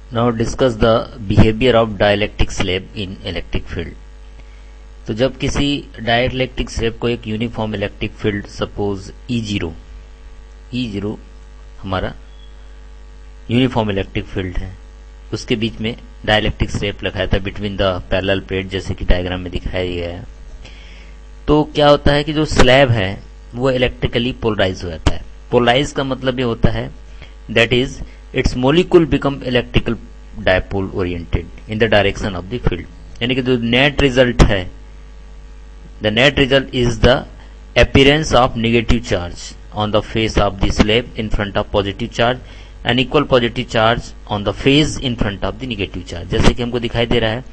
Now discuss the behavior of dielectric slab in electric field. तो जब किसी dielectric slab को एक uniform electric field suppose E0 हमारा यूनिफॉर्म इलेक्ट्रिक फील्ड है, उसके बीच में डाइलेक्ट्रिक स्लैब लगाया था बिटवीन द पैरेलल प्लेट, जैसे कि डायग्राम में दिखाया गया है। तो क्या होता है कि जो स्लैब है वो इलेक्ट्रिकली पोलराइज हो जाता है। पोलराइज का मतलब ये होता है that is it's molecule become electrical dipole oriented in the direction of the field. यानी कि जो नेट रिजल्ट है, the net result is the appearance of negative charge on the face of the slab in front of positive charge and equal positive charge on the face in front of the negative charge। जैसे कि हमको दिखाई दे रहा है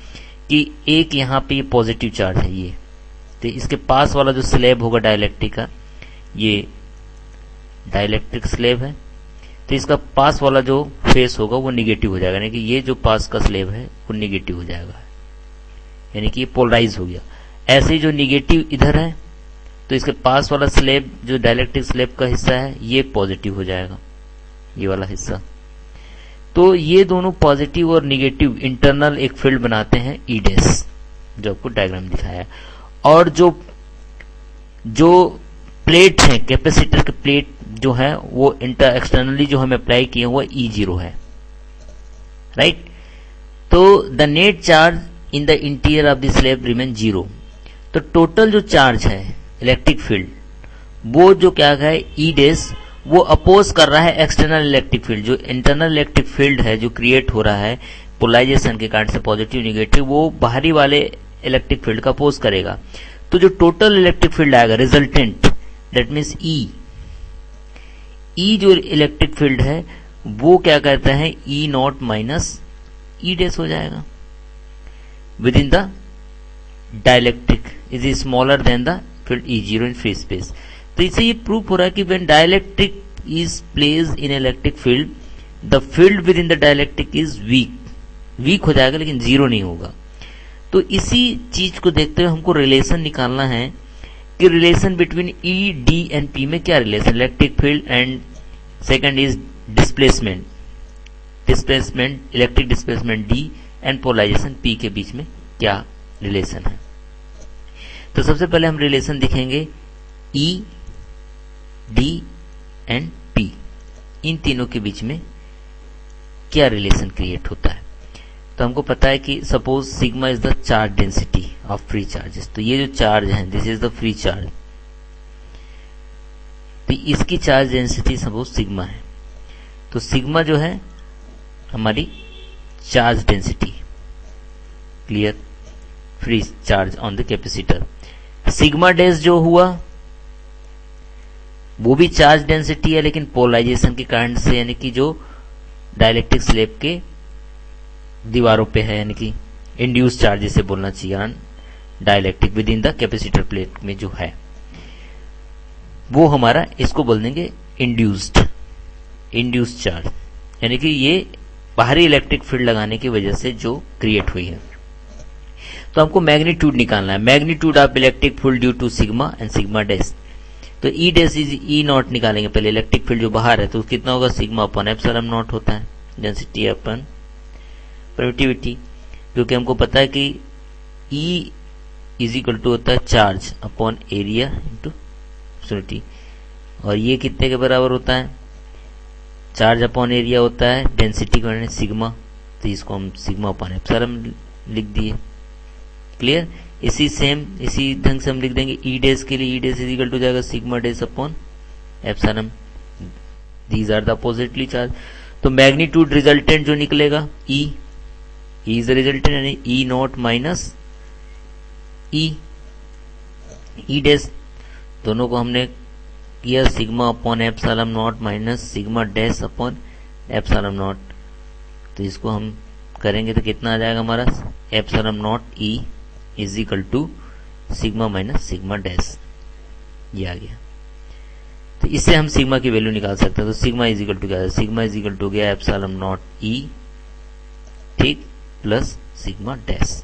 कि एक यहाँ पे पॉजिटिव चार्ज है ये, तो इसके पास वाला जो स्लैब होगा डाइलेक्ट्रिक का, ये डाइलेक्ट्रिक स्लैब है, तो इसका पास वाला जो फेस होगा वो निगेटिव हो जाएगा, यानी कि ये जो पास का स्लैब है वो निगेटिव हो जाएगा, यानी कि ये पोलराइज हो गया। ऐसे ही जो निगेटिव इधर है तो इसके पास वाला स्लैब जो डाइलेक्ट्रिक स्लैब का हिस्सा है ये पॉजिटिव हो जाएगा, ये वाला हिस्सा। तो ये दोनों पॉजिटिव और निगेटिव इंटरनल एक फील्ड बनाते हैं ई डैश, जो आपको डायग्राम दिखाया है। और जो प्लेट है, कैपेसिटर के प्लेट जो है वो एक्सटर्नली जो हम अप्लाई किए वो E0 है, राइट। तो the net charge in the interior of the slab remain 0। तो टोटल जो चार्ज है इलेक्ट्रिक फील्ड वो जो क्या है ई डैश, वो अपोज कर रहा है एक्सटर्नल इलेक्ट्रिक फील्ड। जो इंटरनल इलेक्ट्रिक फील्ड है जो क्रिएट हो रहा है पोलराइजेशन के कारण से पॉजिटिव निगेटिव, वो बाहरी वाले इलेक्ट्रिक फील्ड का अपोज करेगा। तो जो टोटल इलेक्ट्रिक फील्ड आएगा रिजल्टेंट, दैट मीन्स ई जो इलेक्ट्रिक फील्ड है वो क्या कहते हैं E0 माइनस ई डैश हो जाएगा with in the dielectric is smaller than the field E0 in free space. तो इससे ये प्रूफ हो रहा है कि when dielectric is placed in electric field the field within the dielectric is weak हो जाएगा, लेकिन जीरो नहीं होगा। तो इसी चीज को देखते हुए हमको रिलेशन निकालना है कि relation between E D and P में क्या relation, electric field and second is displacement electric displacement D and polarization P के बीच में क्या रिलेशन है। तो सबसे पहले हम रिलेशन दिखेंगे ई डी एंड पी, इन तीनों के बीच में क्या रिलेशन क्रिएट होता है। तो हमको पता है कि suppose sigma is the charge density of free charges. तो ये जो चार्ज है this is the free charge, तो इसकी चार्ज डेंसिटी सपोज सिग्मा है। तो सिग्मा जो है हमारी charge density, clear, free charge on the capacitor. Sigma dash जो हुआ वो भी चार्ज डेंसिटी है, लेकिन पोलराइजेशन के कारण से, यानी कि जो डाइलेक्ट्रिक स्लैब के दीवारों पे है, यानी कि इंड्यूस चार्ज जिसे बोलना चाहिए dielectric with in the capacitor plate में जो है वो हमारा, इसको बोल देंगे इंड्यूस्ड चार्ज, यानी कि ये बाहरी इलेक्ट्रिक फील्ड लगाने की वजह से जो क्रिएट हुई है। तो हमको मैग्नीट्यूड निकालना है, magnitude of electric field due to sigma and sigma dash. तो ई डैश इज E0 निकालेंगे पहले, इलेक्ट्रिक फील्ड जो बाहर है तो कितना होगा सिग्मा अपॉन एप्सिलॉन नॉट होता है, डेंसिटी अपन परमिटिविटी, क्योंकि हमको पता है कि E इज इक्वल टू होता है charge upon area into absolute, और ये कितने के बराबर होता है, चार्ज अपॉन एरिया होता है डेंसिटी का सिग्मा, तो इसको हम सिग्मा अपॉन एप्सिलॉन लिख दिए, क्लियर। इसी ढंग से हम लिख देंगे ई डैश के लिए, E dash is equal to जाएगा sigma dash upon epsilon, these are the oppositely charge. तो मैग्नीट्यूड रिजल्टेंट जो निकलेगा ई इज द रिजल्टेंट, यानी E0 माइनस ई डैश, दोनों को हमने किया sigma upon epsilon not minus sigma dash upon epsilon not. तो इसको हम करेंगे तो कितना आ जाएगा हमारा epsilon not E is equal to sigma minus sigma dash, ये आ गया। तो इससे हम सिग्मा की वैल्यू निकाल सकते हैं। तो सिग्मा इज इक्वल टू क्या है, सिग्मा इज इक्वल टू गया एप्सिलॉन नॉट ई, ठीक, प्लस सिग्मा डैश।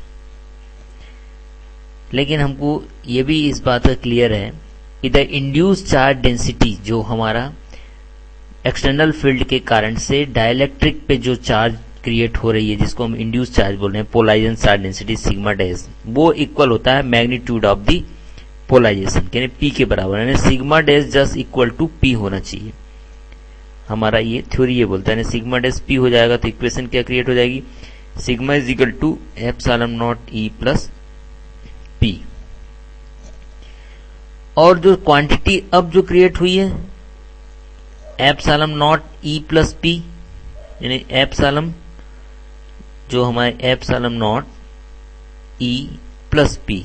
लेकिन हमको ये भी इस बात का क्लियर है कि द इंड्यूस चार्ज डेंसिटी जो हमारा एक्सटर्नल फील्ड के कारण से डाइलेक्ट्रिक पे जो चार्ज क्रिएट हो रही है जिसको हम इंड्यूस चार्ज बोल रहे हैं, polarization charge density sigma dash, वो इक्वल होता है मैग्नीट्यूड ऑफ द पोलराइजेशन, यानी पी के बराबर, यानी sigma dash just equal to P होना चाहिए। हमारा ये थ्योरी ये बोलता है सिग्मा डैश पी हो जाएगा तो इक्वेशन क्या क्रिएट हो जाएगी, sigma is equal to epsilon not E plus P. और जो क्वांटिटी अब जो क्रिएट हुई है epsilon not E plus P, यानी एप्सिलॉन जो हमारे epsilon not E plus P,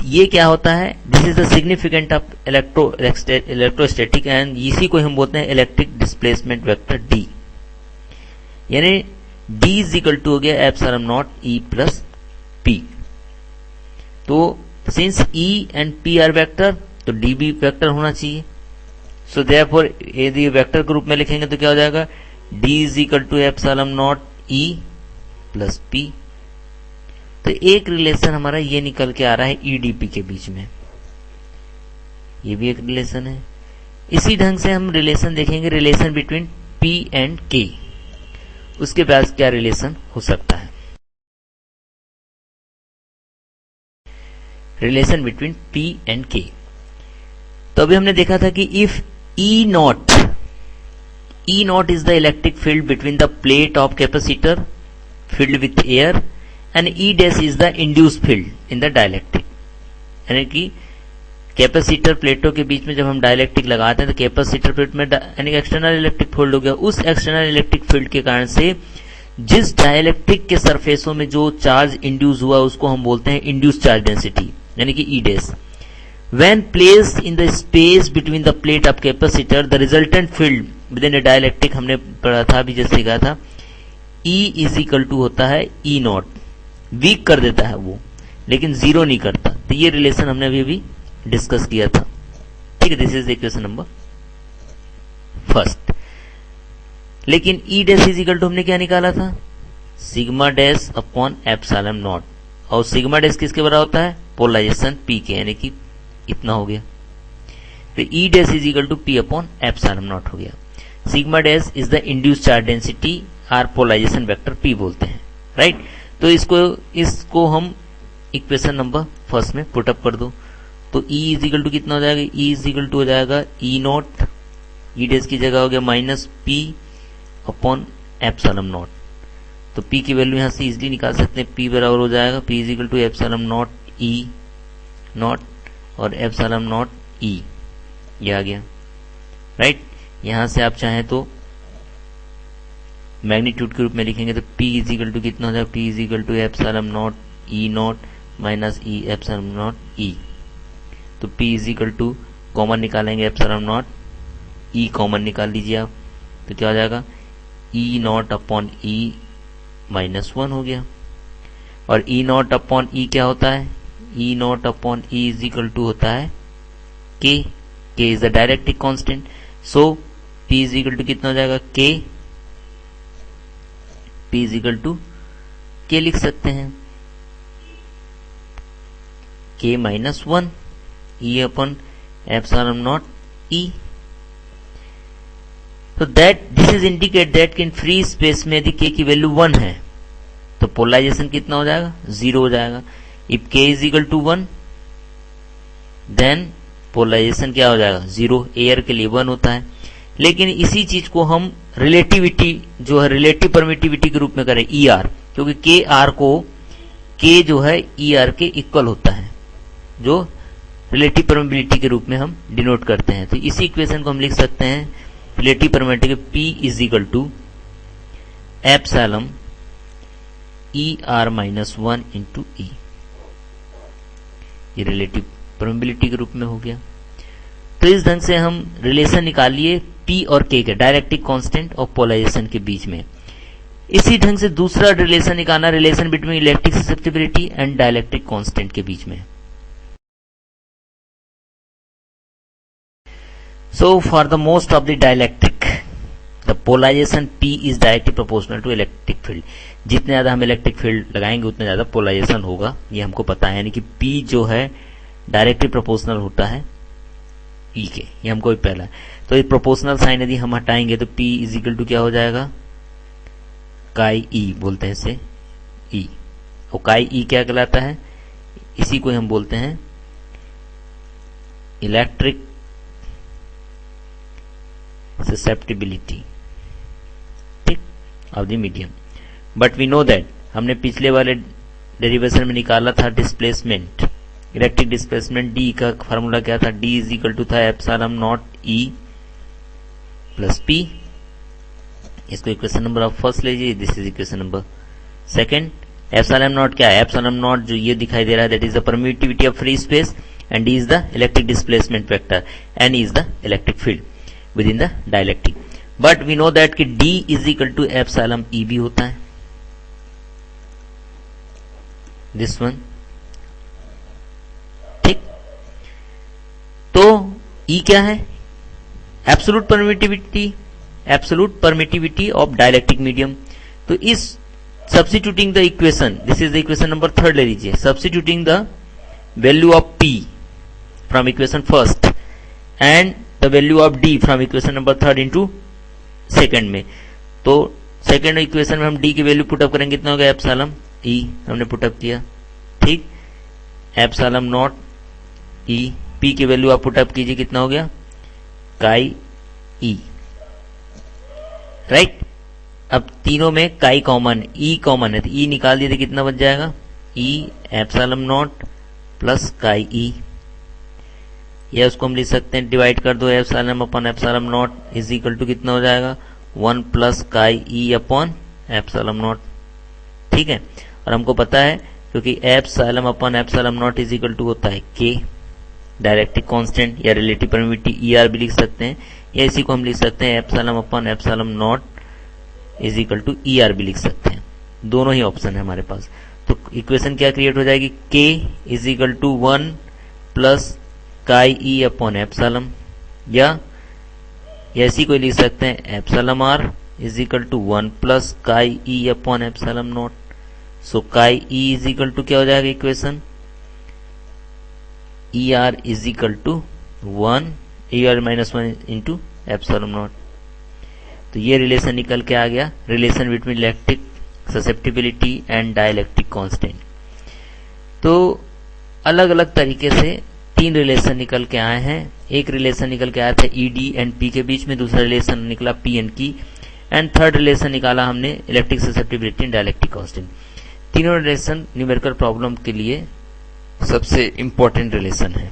ये क्या होता है, this is the significant of electrostatic and इसी को हम बोलते हैं इलेक्ट्रिक डिस्प्लेसमेंट वेक्टर डी, यानी डी इज इक्वल टू हो गया epsilon not E plus P. तो since E and P R vector तो डी भी वेक्टर होना चाहिए। सो देयरफॉर यदि वेक्टर के रूप में लिखेंगे तो क्या हो जाएगा, D is equal to epsilon not E plus P. तो एक रिलेशन हमारा ये निकल के आ रहा है ईडीपी के बीच में, ये भी एक रिलेशन है। इसी ढंग से हम रिलेशन देखेंगे, रिलेशन बिटवीन पी एंड के, उसके बाद क्या रिलेशन हो सकता है, रिलेशन बिटवीन पी एंड के। तो अभी हमने देखा था कि if E not is the electric field between the plate of capacitor filled with air and E dash is the induced field in the dielectric, यानी कि कैपेसिटर प्लेटों के बीच में जब हम डायलैक्ट्रिक लगाते हैं तो कैपेसिटर प्लेट में यानी एक्सटर्नल इलेक्ट्रिक फील्ड हो गया, उस एक्सटर्नल इलेक्ट्रिक फील्ड के कारण से जिस डायलैक्ट्रिक के सरफेसों में जो चार्ज इंड्यूस हुआ उसको हम बोलते हैं इंड्यूस चार्ज डेंसिटी, यानी कि E dash। When placed in the space between the plate of capacitor, the resultant field within a dielectric, हमने पढ़ा था अभी जैसे कहा था, E इज इक्वल टू होता है E नॉट, वीक कर देता है वो लेकिन जीरो नहीं करता। तो ये रिलेशन हमने अभी डिस्कस किया था, ठीक है। This is equation number first. लेकिन E dash is equal to हमने क्या निकाला था, sigma dash upon epsilon not, और सिग्मा डैश किसके बराबर होता है, पोलराइजेशन P के, यानी कि इतना हो गया। तो E dash is equal to P upon epsilon not हो गया। Sigma dash is the induced charge density or polarization vector P बोलते हैं, राइट। तो इसको हम इक्वेशन नंबर फर्स्ट में पुटअप कर दो तो E इज इक्वल टू कितना हो जाएगा, E इज इक्वल टू हो जाएगा E नॉट, E डैश की जगह हो गया minus P upon epsilon not. तो P की वैल्यू यहां से इजिली निकाल सकते हैं, P बराबर हो जाएगा P is equal to epsilon not E not और एप्सिलॉन नॉट E, ये आ गया, राइट। यहां से आप चाहें तो मैग्नीट्यूड के रूप में लिखेंगे तो P इज इक्वल टू कितना हो जाएगा, P is equal to epsilon not E not minus E epsilon not E। तो P is equal to common निकालेंगे एप्सिलॉन नॉट, E कॉमन निकाल लीजिए आप, तो क्या हो जाएगा E not upon E minus 1 हो गया। और E नॉट अपॉन E क्या होता है, E not upon E is equal to होता है K, K is the dielectric constant. So P is equal to कितना हो जाएगा, P is equal to K लिख सकते हैं, K minus 1 E upon epsilon not E। तो this is indicate that in free space में यदि K की वैल्यू 1 है तो पोलराइजेशन कितना हो जाएगा, 0 हो जाएगा। If K is equal to 1 then polarization क्या हो जाएगा, 0। एयर के लिए 1 होता है। लेकिन इसी चीज को हम रिलेटिविटी जो है रिलेटिव परमिटिविटी के रूप में करें ER, क्योंकि KR को K जो है ER के इक्वल होता है, जो रिलेटिव परमिटिविटी के रूप में हम डिनोट करते हैं। तो इसी इक्वेशन को हम लिख सकते हैं relative permittivity P is equal to epsilon ER minus 1 into E, ये रिलेटिव परमिबिलिटी के रूप में हो गया। तो इस ढंग से हम रिलेशन निकालिए P और K के, डायरेक्ट्रिक कांस्टेंट और पोलराइजेशन के बीच में। इसी ढंग से दूसरा रिलेशन निकालना, relation between electric susceptibility and dielectric constant के बीच में। So for the most of the dielectric the polarization P is directly proportional to electric field. जितने ज्यादा हम इलेक्ट्रिक फील्ड लगाएंगे उतने ज्यादा पोलराइजेशन होगा, ये हमको पता है। यानी कि P जो है डायरेक्टली प्रोपोर्शनल होता है ई के, ये हमको भी पहला है। तो ये प्रोपोर्शनल साइन यदि हम हटाएंगे तो P इज इक्वल टू क्या हो जाएगा, काई ई बोलते हैं इसे, ई। और काई ई क्या कहलाता है, इसी को हम बोलते हैं इलेक्ट्रिक ससेप्टिबिलिटी, ठीक, of the medium. But we know that, हमने पिछले वाले डेरिवेशन में निकाला था डिस्प्लेसमेंट, इलेक्ट्रिक डिस्प्लेसमेंट डी का फार्मूला क्या था, डी इज इक्वल टू था epsilon not E plus P. इसको इक्वेशन नंबर ऑफ फर्स्ट लीजिए, this is equation number second. Epsilon not क्या है, एप्सिलॉन नॉट जो ये दिखाई दे रहा है that is the permittivity of free space and D is the electric displacement vector and is the electric field within the dielectric. But we know that कि D is equal to epsilon E भी होता है, this one, ठीक। तो ई क्या है, absolute permittivity of dielectric medium. तो इस substituting the equation, this is the equation number third ले लीजिए, substituting the value of P from equation first and the value of D from equation number third into second में। तो second equation में हम D की value put up करेंगे, कितना हो गया, एप्सिलॉन E हमने पुटअप किया, ठीक, एप्सिलॉन नॉट E, P की वैल्यू आप पुटअप कीजिए, कितना हो गया, काई E, राइट। अब तीनों में काई कॉमन, E कॉमन है तो E निकाल दिए तो कितना बच जाएगा, E epsilon not plus chi E, या उसको हम लिख सकते हैं डिवाइड कर दो, epsilon upon epsilon not is equal to कितना हो जाएगा, 1 plus chi E upon epsilon not, ठीक है। और हमको पता है क्योंकि epsilon upon epsilon not is equal to होता है K, डायरेक्ट्रिक कांस्टेंट, या रिलेटिव परमिटिविटी ER भी लिख सकते हैं, या इसी को हम लिख सकते हैं epsilon upon epsilon not is equal to ER भी लिख सकते हैं, दोनों ही ऑप्शन है हमारे पास। तो इक्वेशन क्या क्रिएट हो जाएगी, K is equal to 1 plus chi E upon epsilon, या इसी को लिख सकते हैं epsilon R is equal to 1 plus chi E upon epsilon naught. So chi E is equal to क्या हो जाएगा equation, ER is equal to 1 ER minus 1 into epsilon not. तो ये रिलेशन निकल के आ गया, relation between electric susceptibility and dielectric constant. तो अलग अलग तरीके से 3 रिलेशन निकल के आए हैं। एक रिलेशन निकल के आया था ED एंड P के बीच में, दूसरा रिलेशन निकला P and Q, and third relation निकाला हमने electric susceptibility and dielectric constant. तीनों रिलेशन न्यूमेरिकल प्रॉब्लम के लिए सबसे इंपॉर्टेंट रिलेशन है।